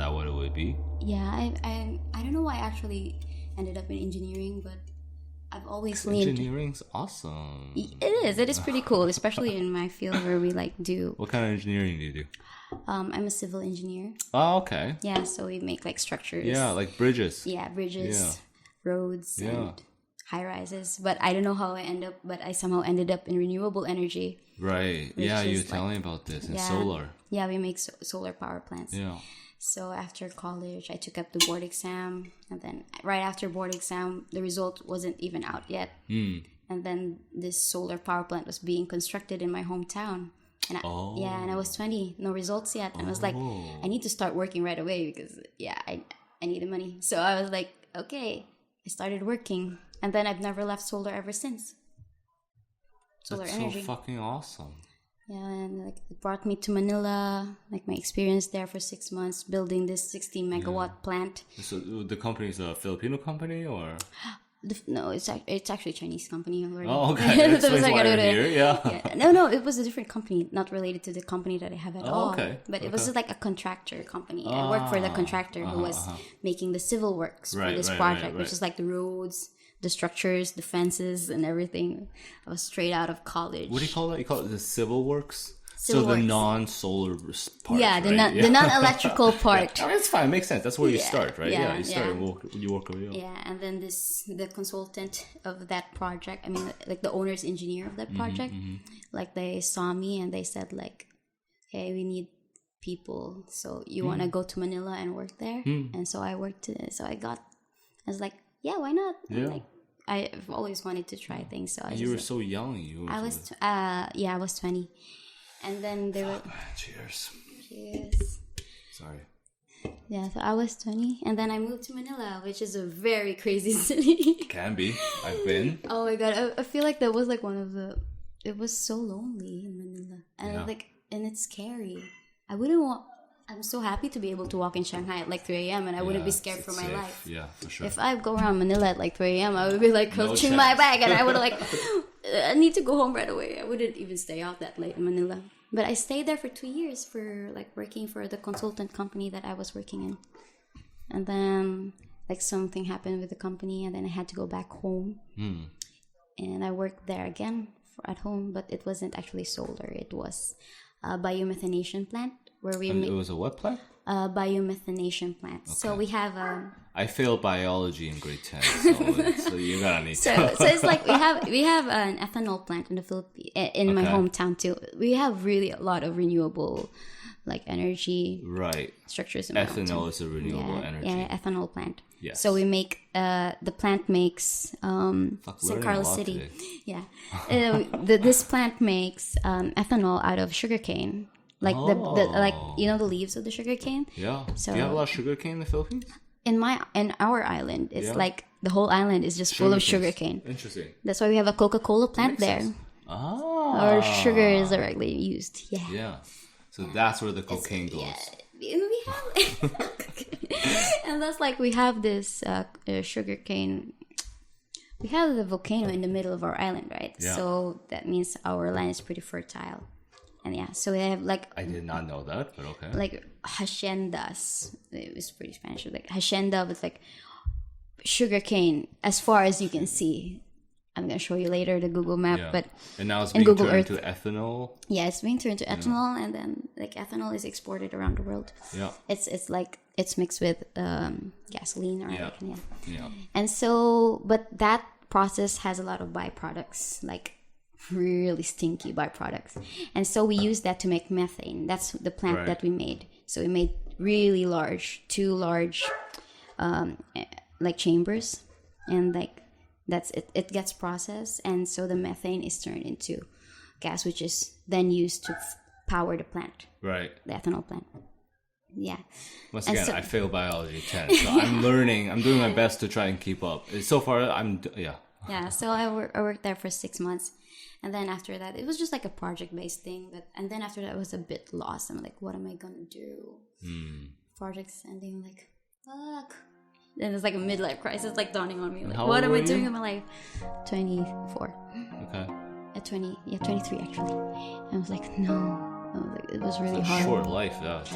that what it would be? Yeah, I don't know why I actually ended up in engineering, but I've always leaned. Engineering's awesome. It is pretty cool, especially in my field where we like do. What kind of engineering do you do? I'm a civil engineer. Oh, okay. Yeah, so we make like structures. Yeah, like bridges. Yeah, bridges, roads, Yeah. and high rises. But I don't know how I somehow ended up in renewable energy. Right. Yeah, you were telling me about this. And solar. Yeah, we make solar power plants. Yeah. So after college, I took up the board exam. And then right after board exam, the result wasn't even out yet. And then this solar power plant was being constructed in my hometown. And I was 20, no results yet. And I was like, I need to start working right away because, I need the money. So I was like, okay, I started working. And then I've never left solar ever since. Solar energy. So fucking awesome. Yeah, and like it brought me to Manila, like my experience there for 6 months building this 16 megawatt plant. So the company is a Filipino company or? No, it's actually a Chinese company already. Oh, okay. That's why you're here. Yeah. No, it was a different company, not related to the company that I have at all. Okay. But it was just like a contractor company. I worked for the contractor who was making the civil works for this project, which is like the roads, the structures, the fences, and everything. I was straight out of college. What do you call that? You call it the civil works? Civil works. The non-solar part. Yeah, the non-electrical part. Yeah. It's fine. It makes sense. That's where you start, right? Yeah, you start and you work your way up. Yeah, and then the consultant of that project, I mean, like the owner's engineer of that project, like they saw me and they said like, hey, we need people. So you want to go to Manila and work there? And so I worked. I was like, yeah, why not? Yeah. Like, I've always wanted to try things. So you were so young. I was 20. And then they were... Cheers. Cheers. Sorry. Yeah, so I was 20. And then I moved to Manila, which is a very crazy city. Can be. I've been. Oh my God. I feel like that was like one of the... It was so lonely in Manila. And and it's scary. I wouldn't want... I'm so happy to be able to walk in Shanghai at like 3 a.m. and I wouldn't be scared for my safe. life. Yeah, for sure. If I go around Manila at like 3 a.m., I would be like clutching my bag and I would like, I need to go home right away. I wouldn't even stay out that late in Manila. But I stayed there for 2 years for like working for the consultant company that I was working in. And then like something happened with the company and then I had to go back home. And I worked there again at home, but it wasn't actually solar. It was a biomethanation plant. Where we it was a what plant? Biomethanation plant. Okay. So we have I failed biology in grade 10, so you're gonna need to. So it's like we have an ethanol plant in the Philippines, in my hometown too. We have really a lot of renewable, like energy structures. Ethanol is a renewable energy. Yeah, ethanol plant. Yes. So we make the plant makes San Carlos City. Today. Yeah, this plant makes ethanol out of sugarcane. Like the like the leaves of the sugarcane. Yeah. So do you have a lot of sugarcane in the Philippines? In our island, it's like the whole island is just full of sugarcane. Interesting. That's why we have a Coca-Cola plant there. Our sugar is directly used. Yeah. Yeah. So that's where the cocaine goes. Yeah. We have, and that's like we have this sugarcane. We have the volcano in the middle of our island, right? Yeah. So that means our land is pretty fertile. And yeah, so we have like... I did not know that, but okay. Like haciendas. It was pretty Spanish. Like hacienda with like sugarcane as far as you can see. I'm going to show you later the Google map. Yeah. And now it's being turned into ethanol. Yeah, it's being turned to ethanol. And then like ethanol is exported around the world. Yeah. It's like it's mixed with gasoline. Or yeah. And so, but that process has a lot of byproducts like really stinky byproducts, and so we use that to make methane. That's the plant that we made. So we made really two large like chambers, and like that's it gets processed, and so the methane is turned into gas, which is then used to power the plant, the ethanol plant. Yeah. Once again, I failed biology 10, so I'm learning. I'm doing my best to try and keep up. So far yeah, so I worked there for 6 months. And then after that, it was just like a project-based thing. And then after that, I was a bit lost. I'm like, what am I going to do? Project's ending, like, fuck. Then it's like a midlife crisis, like, dawning on me. Like, what am I doing in my life? 24. Okay. At 23, actually. And I was like, no. It was really hard. Short life, that's